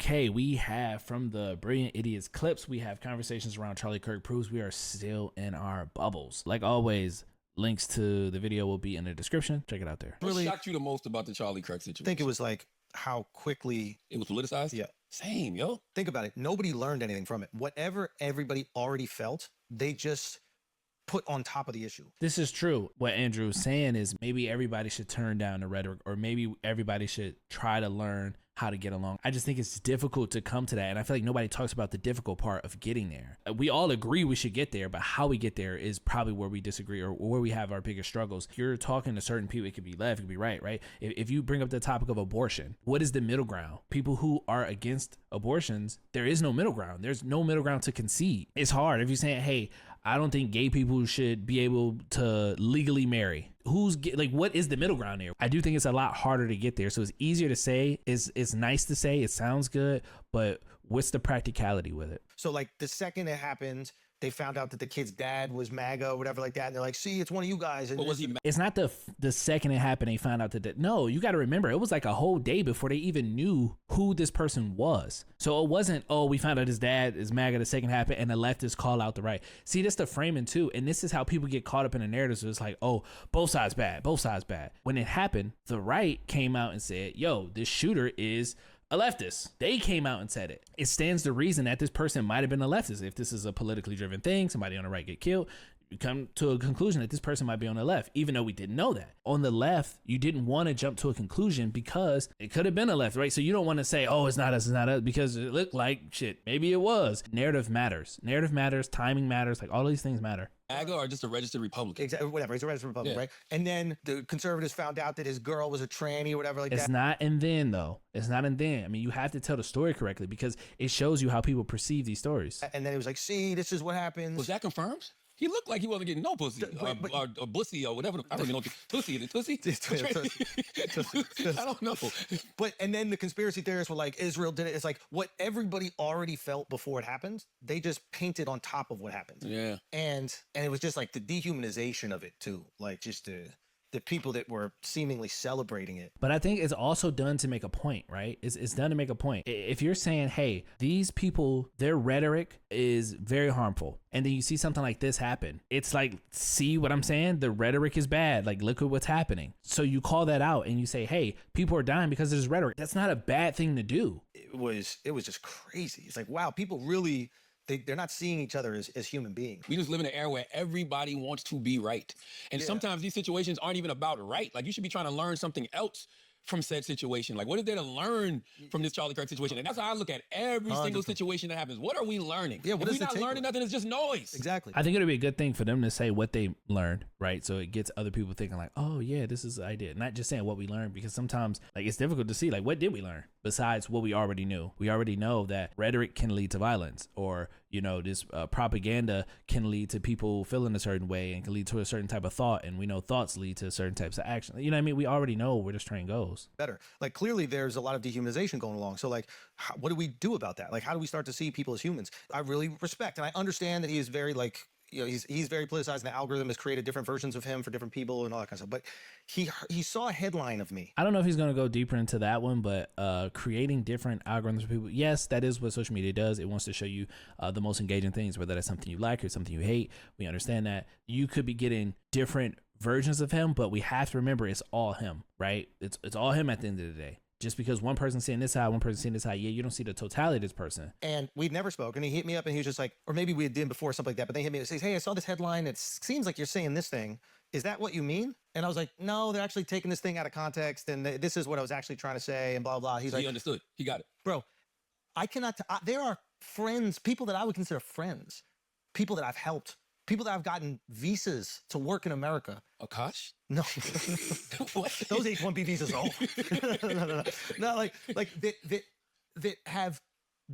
Okay, we have from the Brilliant Idiots clips, we have conversations around Charlie Kirk proves we are still in our bubbles. Like always, links to the video will be in the description. Check it out there. What shocked you the most about the Charlie Kirk situation? I think it was like how quickly it was politicized. Yeah. Same, yo. Think about it. Nobody learned anything from it. Whatever everybody already felt, they just put on top of the issue. This is true. What Andrew is saying is maybe everybody should turn down the rhetoric, or maybe everybody should try to learn how to get along. I just think it's difficult to come to that. And I feel like nobody talks about the difficult part of getting there. We all agree we should get there, but how we get there is probably where we disagree or where we have our biggest struggles. If you're talking to certain people, it could be left, it could be right? If you bring up the topic of abortion, what is the middle ground? People who are against abortions, there is no middle ground. There's no middle ground to concede. It's hard. If you're saying, hey, I don't think gay people should be able to legally marry. What is the middle ground there? I do think it's a lot harder to get there. So it's easier to say, it's nice to say, it sounds good, but what's the practicality with it? So like the second it happened, they found out that the kid's dad was MAGA or whatever like that. And they're like, see, it's one of you guys. And But was he? It's not the second it happened, they found out that, no, you got to remember, it was like a whole day before they even knew who this person was. So it wasn't, oh, we found out his dad is MAGA the second happened and the leftists call out the right. See, that's the framing too. And this is how people get caught up in the narrative. So it's like, oh, both sides bad, both sides bad. When it happened, the right came out and said, yo, this shooter is a leftist. They came out and said it. It stands to reason that this person might have been a leftist. If this is a politically driven thing, somebody on the right get killed, you come to a conclusion that this person might be on the left, even though we didn't know that. On the left, you didn't want to jump to a conclusion because it could have been a left, right? So you don't want to say, oh, it's not us, because it looked like shit. Maybe it was. Narrative matters. Narrative matters. Timing matters. Like all these things matter. MAGA or just a registered Republican? Exactly, whatever. He's a registered Republican, Yeah. right? And then the conservatives found out that his girl was a tranny or whatever like It's that. not in then, though. It's not in then. I mean, you have to tell the story correctly because it shows you how people perceive these stories. And then it was like, see, this is what happens. Was that confirmed? He looked like he wasn't getting no pussy or bussy or whatever. I don't even know. Pussy? I don't know. But and then the conspiracy theorists were like, Israel did it. It's like what everybody already felt before it happened. They just painted on top of what happened. Yeah. And it was just like the dehumanization of it too. Like just the people that were seemingly celebrating it. But I think it's also done to make a point, right? It's done to make a point. If you're saying, hey, these people, their rhetoric is very harmful, and then you see something like this happen, it's like, see what I'm saying? The rhetoric is bad. Like, look at what's happening. So you call that out and you say, hey, people are dying because there's rhetoric. That's not a bad thing to do. It was just crazy. It's like, wow, people really... They're not seeing each other as human beings. We just live in an era where everybody wants to be right. And sometimes these situations aren't even about right. Like you should be trying to learn something else from said situation. Like what is there to learn from this Charlie Kirk situation? And that's how I look at every single situation that happens. What are we learning? Yeah, what if is we're the not learning nothing, it's just noise. Exactly. I think it'll be a good thing for them to say what they learned, right? So it gets other people thinking like, oh yeah, this is the idea. Not just saying what we learned, because sometimes like it's difficult to see like what did we learn besides what we already knew. We already know that rhetoric can lead to violence, or you know, this propaganda can lead to people feeling a certain way and can lead to a certain type of thought. And we know thoughts lead to certain types of action. You know what I mean? We already know where this train goes. Better. Like clearly there's a lot of dehumanization going along. So like, what do we do about that? Like, how do we start to see people as humans? I really respect, and I understand that he is very like, you know, he's very politicized, and the algorithm has created different versions of him for different people and all that kind of stuff. But he saw a headline of me. I don't know if he's going to go deeper into that one, but creating different algorithms for people. Yes, that is what social media does. It wants to show you the most engaging things, whether that's something you like or something you hate. We understand that. You could be getting different versions of him, but we have to remember it's all him, right? It's all him at the end of the day. Just because one person's seeing this side, one person's seeing this side, yeah, you don't see the totality of this person. And we'd never spoken. He hit me up and he was just like, or maybe we did before, something like that, but then he hit me and says, hey, I saw this headline. It seems like you're saying this thing. Is that what you mean? And I was like, no, they're actually taking this thing out of context, and this is what I was actually trying to say, and blah, blah, blah. He's like, he understood. He got it. Bro, I cannot, there are friends, people that I would consider friends, people that I've helped, people that I've gotten visas to work in America. Akash? No. What? Those H-1B visas are no, like that have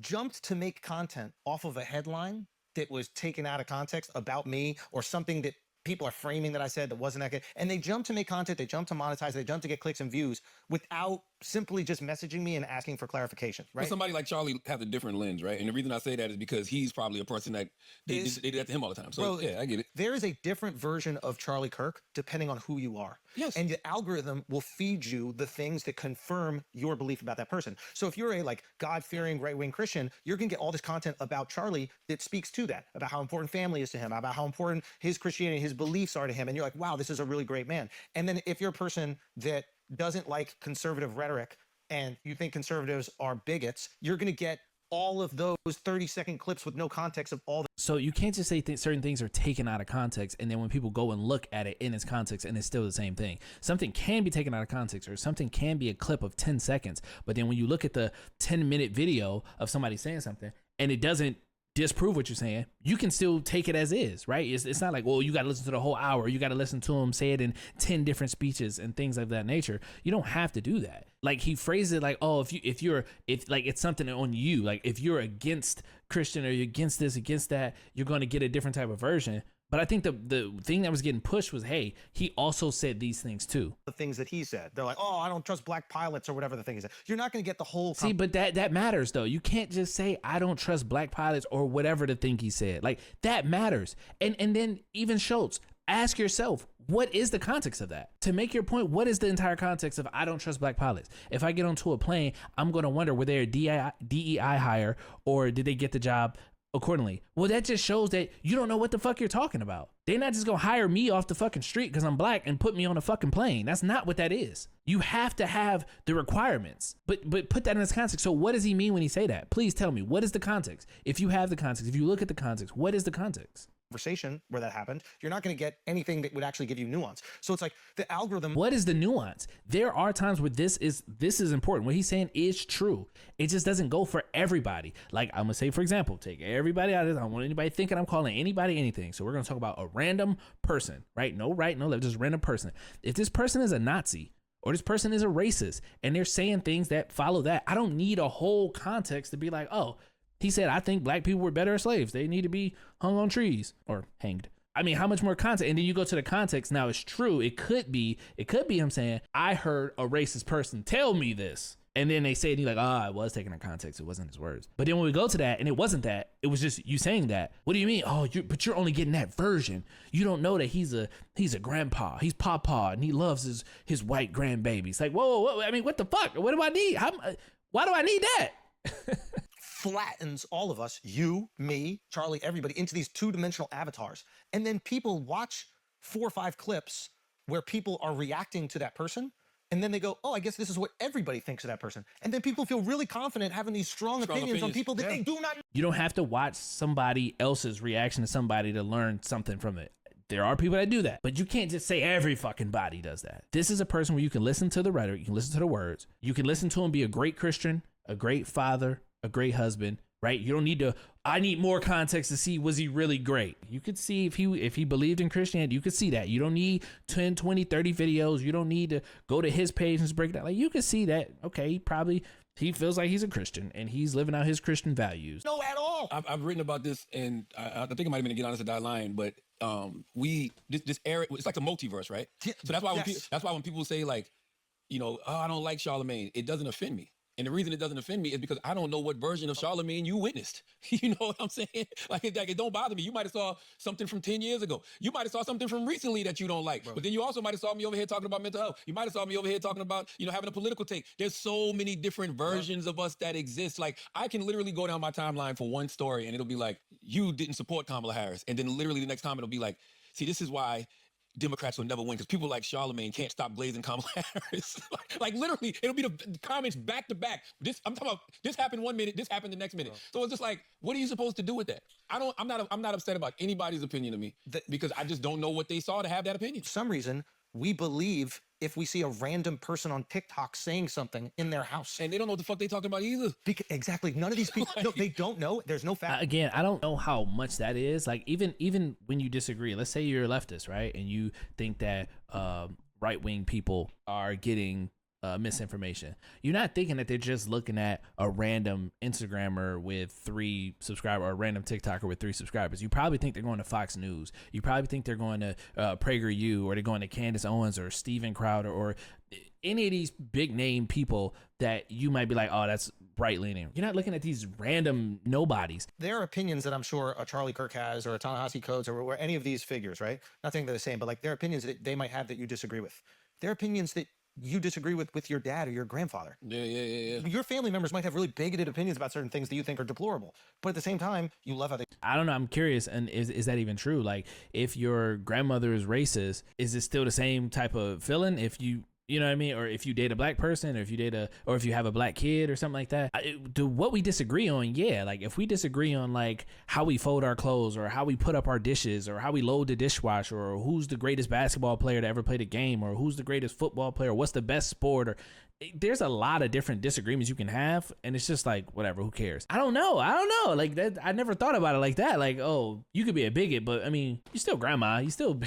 jumped to make content off of a headline that was taken out of context about me, or something that people are framing that I said that wasn't that good. And they jump to make content, they jump to monetize, they jump to get clicks and views without simply just messaging me and asking for clarification, But right? somebody like Charlie has a different lens, right? And the reason I say that is because he's probably a person that they do that to him all the time. So Bro, yeah, I get it. There is a different version of Charlie Kirk depending on who you are. Yes. And the algorithm will feed you the things that confirm your belief about that person. So if you're a like God-fearing right-wing Christian, you're going to get all this content about Charlie that speaks to that, about how important family is to him, about how important his Christianity, his beliefs are to him. And you're like, wow, this is a really great man. And then if you're a person that doesn't like conservative rhetoric and you think conservatives are bigots, you're going to get all of those 30-second clips with no context of all the. So you can't just say certain things are taken out of context, and then when people go and look at it in its context, and it's still the same thing. Something can be taken out of context, or something can be a clip of 10 seconds, but then when you look at the 10-minute video of somebody saying something, and it doesn't disprove what you're saying, you can still take it as is, right? It's not like, well, you got to listen to the whole hour. You got to listen to him say it in 10 different speeches and things of that nature. You don't have to do that. Like he phrased it like, oh, if like it's something on you, like if you're against Christian or you're against this, against that, you're going to get a different type of version. But I think the thing that was getting pushed was, hey, he also said these things too. The things that he said. They're like, oh, I don't trust black pilots or whatever the thing is. You're not going to get the whole. See, but that matters though. You can't just say I don't trust black pilots or whatever the thing he said. Like that matters. And then even Schulz, ask yourself, what is the context of that? To make your point, what is the entire context of I don't trust black pilots? If I get onto a plane, I'm going to wonder, were they a DEI hire or did they get the job accordingly? Well, that just shows that you don't know what the fuck you're talking about. They're not just gonna hire me off the fucking street because I'm black and put me on a fucking plane. That's not what that is. You have to have the requirements, but put that in its context. So what does he mean when he say that? Please tell me, what is the context? If you have the context, if you look at the context, what is the context? Conversation where that happened, you're not going to get anything that would actually give you nuance. So it's like the algorithm. What is the nuance? There are times where this is important. What he's saying is true. It just doesn't go for everybody. Like I'm gonna say, for example, take everybody out of this. I don't want anybody thinking I'm calling anybody anything. So we're gonna talk about a random person, right? No right, no left, just random person. If this person is a Nazi or this person is a racist and they're saying things that follow that, I don't need a whole context to be like, oh, he said, I think black people were better as slaves. They need to be hung on trees or hanged. I mean, how much more context? And then you go to the context. Now it's true. It could be him saying, I heard a racist person tell me this. And then they say it, and you're like, oh, I was taking a context. It wasn't his words. But then when we go to that and it wasn't that, it was just you saying that. What do you mean? Oh, but you're only getting that version. You don't know that he's a grandpa. He's papa and he loves his white grandbabies. Like, whoa. I mean, what the fuck? What do I need? Why do I need that? Flattens all of us, you, me, Charlie, everybody, into these two-dimensional avatars. And then people watch 4 or 5 clips where people are reacting to that person. And then they go, oh, I guess this is what everybody thinks of that person. And then people feel really confident having these strong opinions on people that they do not know. You don't have to watch somebody else's reaction to somebody to learn something from it. There are people that do that, but you can't just say every fucking body does that. This is a person where you can listen to the rhetoric, you can listen to the words, you can listen to him be a great Christian, a great father, a great husband, right? You don't need to, I need more context to see, was he really great? You could see if he believed in Christianity, you could see that. You don't need 10, 20, 30 videos. You don't need to go to his page and break it down. Like you can see that, okay, he feels like he's a Christian and he's living out his Christian values. No, at all. I've written about this, and I think it might have been to Get Honest or Die Lying, but this era, it's like a multiverse, right? Yeah, So that's why yes. that's why when people say like, oh, I don't like Charlemagne, it doesn't offend me. And the reason it doesn't offend me is because I don't know what version of Charlemagne you witnessed. You know what I'm saying? Like it don't bother me. You might have saw something from 10 years ago. You might have saw something from recently that you don't like. Bro. But then you also might have saw me over here talking about mental health. You might have saw me over here talking about, having a political take. There's so many different versions of us that exist. Like I can literally go down my timeline for one story and it'll be like, you didn't support Kamala Harris. And then literally the next time it'll be like, see, this is why Democrats will never win because people like Charlemagne can't stop blazing Kamala Harris. like literally, it'll be the comments back to back. I'm talking about this happened 1 minute, this happened the next minute. So it's just like, what are you supposed to do with that? I'm not upset about anybody's opinion of me because I just don't know what they saw to have that opinion. For some reason, we believe if we see a random person on TikTok saying something in their house. And they don't know what the fuck they talking about either. Exactly. None of these people, no, they don't know. There's no fact. Again, I don't know how much that is. Like even when you disagree, let's say you're a leftist, right? And you think that right-wing people are getting misinformation. You're not thinking that they're just looking at a random Instagrammer with 3 subscribers or a random TikToker with 3 subscribers. You probably think they're going to Fox News. You probably think they're going to PragerU, or they're going to Candace Owens or Steven Crowder or any of these big name people that you might be like, oh, that's right leaning. You're not looking at these random nobodies. There are opinions that I'm sure a Charlie Kirk has, or a Ta-Nehisi Coates, or any of these figures, right? Not saying they're the same, but like there are opinions that they might have that you disagree with. There are opinions that you disagree with your dad or your grandfather. Yeah. Your family members might have really bigoted opinions about certain things that you think are deplorable, but at the same time, you love how they. I don't know. I'm curious. And is that even true? Like, if your grandmother is racist, is it still the same type of feeling if you know what I mean? Or if you date a black person, or if you have a black kid or something like that. What we disagree on, yeah. Like, if we disagree on like how we fold our clothes, or how we put up our dishes, or how we load the dishwasher, or who's the greatest basketball player to ever play the game, or who's the greatest football player, what's the best sport, or there's a lot of different disagreements you can have, and it's just like, whatever, who cares? I don't know. Like, that, I never thought about it like that. Like, oh, you could be a bigot, but I mean, you're still grandma. You still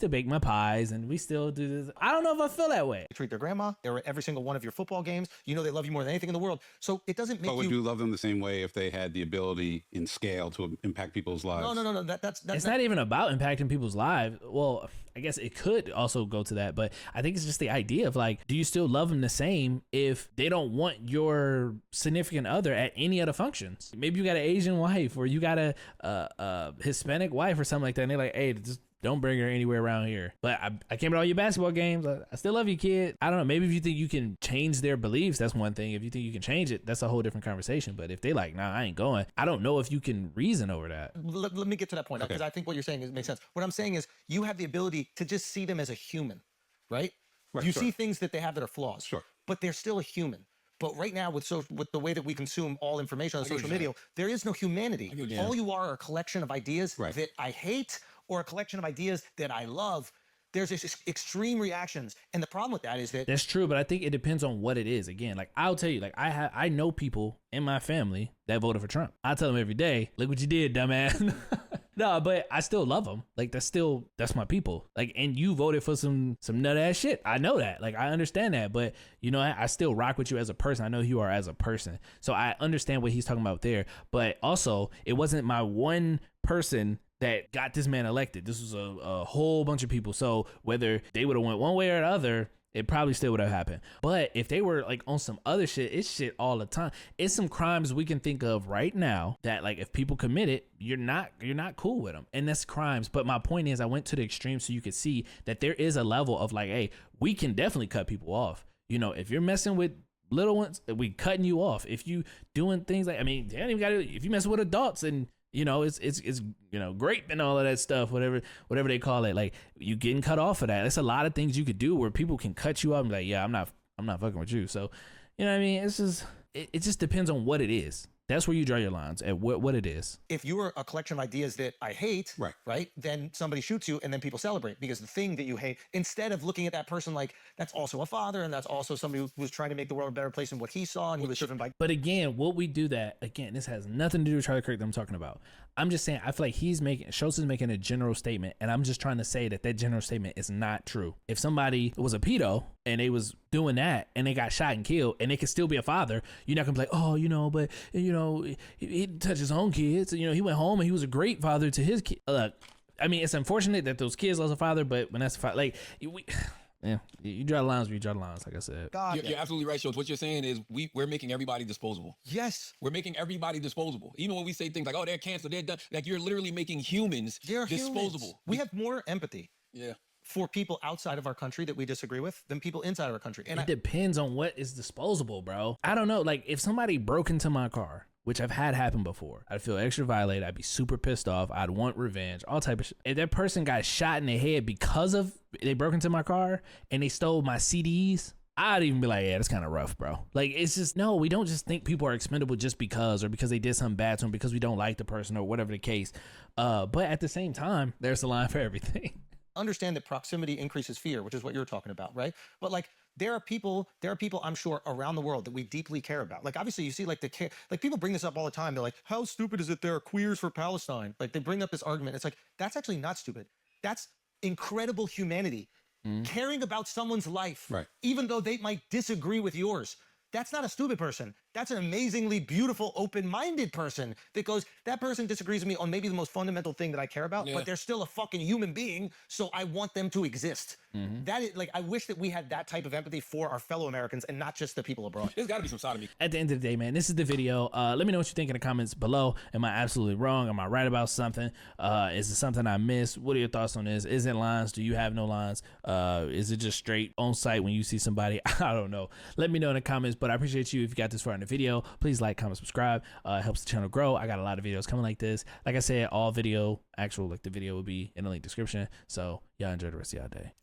bake my pies, and we still do this. I don't know if I feel that way. Treat their grandma. They were at every single one of your football games. You know they love you more than anything in the world. So it doesn't make But would you love them the same way if they had the ability in scale to impact people's lives? No. That's It's not even about impacting people's lives. Well, I guess it could also go to that, but I think it's just the idea of like, do you still love them the same if they don't want your significant other at any other functions? Maybe you got an Asian wife, or you got a Hispanic wife or something like that, and they're like, hey, just don't bring her anywhere around here. But I came to all your basketball games. I still love you, kid. I don't know. Maybe if you think you can change their beliefs, that's one thing. If you think you can change it, that's a whole different conversation. But if they like, nah, I ain't going, I don't know if you can reason over that. Let me get to that point, because I think what you're saying makes sense. What I'm saying is you have the ability to just see them as a human, right? You see things that they have that are flaws, but they're still a human. But right now, with the way that we consume all information on social media, there is no humanity. All you are a collection of ideas that I hate, or a collection of ideas that I love. There's this extreme reactions, and the problem with that is that that's true, but I think it depends on what it is. Again, like, I'll tell you, like, I know people in my family that voted for Trump. I tell them every day, look what you did, dumbass. No, but I still love them. Like, that's my people. Like, and you voted for some nut ass shit. I know that. Like, I understand that, but you know, I still rock with you as a person. I know who you are as a person. So I understand what he's talking about there, but also it wasn't my one person that got this man elected. This was a whole bunch of people. So whether they would have went one way or the other, it probably still would have happened. But if they were like on some other shit, it's shit all the time. It's some crimes we can think of right now that, like, if people commit it, you're not cool with them, and that's crimes. But my point is, I went to the extreme so you could see that there is a level of like, hey, we can definitely cut people off. You know, if you're messing with little ones, we cutting you off. If you doing things like, I mean, they don't even gotta, if you messing with adults and you know, it's you know, grape and all of that stuff, whatever they call it. Like, you getting cut off of that. There's a lot of things you could do where people can cut you up and be like, yeah, I'm not fucking with you. So, you know what I mean? It's just, it just depends on what it is. That's where you draw your lines at what it is. If you were a collection of ideas that I hate, right, then somebody shoots you and then people celebrate because the thing that you hate, instead of looking at that person like that's also a father and that's also somebody who was trying to make the world a better place than what he saw and he was driven by. But again, what we do that, again, this has nothing to do with Charlie Kirk that I'm talking about. I'm just saying, I feel like Schulz is making a general statement, and I'm just trying to say that general statement is not true. If somebody was a pedo and they was doing that and they got shot and killed and they could still be a father, you're not gonna be like, oh, you know, but you know, he touched his own kids. You know, he went home and he was a great father to his kid. Look, I mean, it's unfortunate that those kids lost a father, but when that's a father, like, yeah, you draw the lines where you draw the lines, like I said. You're absolutely right, Schulz. What you're saying is we're making everybody disposable. Yes. We're making everybody disposable. Even when we say things like, oh, they're canceled, they're done, like, you're literally making humans disposable. Humans. We have more empathy. Yeah. For people outside of our country that we disagree with than people inside of our country. And it depends on what is disposable, bro. I don't know. Like, if somebody broke into my car, which I've had happen before, I'd feel extra violated. I'd be super pissed off. I'd want revenge, all type of shit. If that person got shot in the head because of they broke into my car and they stole my CDs, I'd even be like, yeah, that's kind of rough, bro. Like, it's just, no, we don't just think people are expendable just because, or because they did something bad to them, because we don't like the person or whatever the case. But at the same time, there's a line for everything. Understand that proximity increases fear, which is what you're talking about, right? But like, there are people I'm sure around the world that we deeply care about. Like, obviously you see like like people bring this up all the time. They're like, how stupid is it there are queers for Palestine? Like, they bring up this argument. It's like, that's actually not stupid. That's incredible humanity Caring about someone's life, Right. even though they might disagree with yours. That's not a stupid person. That's an amazingly beautiful, open-minded person that goes, that person disagrees with me on maybe the most fundamental thing that I care about, but they're still a fucking human being, so I want them to exist. That is, like, I wish that we had that type of empathy for our fellow Americans and not just the people abroad. There's got to be some sodomy. At the end of the day, man, this is the video. Let me know what you think in the comments below. Am I absolutely wrong? Am I right about something? Is it something I missed? What are your thoughts on this? Is it lines? Do you have no lines? Is it just straight on site when you see somebody? I don't know. Let me know in the comments, but I appreciate you if you got this far in the video. Please like, comment, subscribe. It helps the channel grow. I got a lot of videos coming like this. Like I said, all video, the video will be in the link description. So y'all enjoy the rest of y'all day.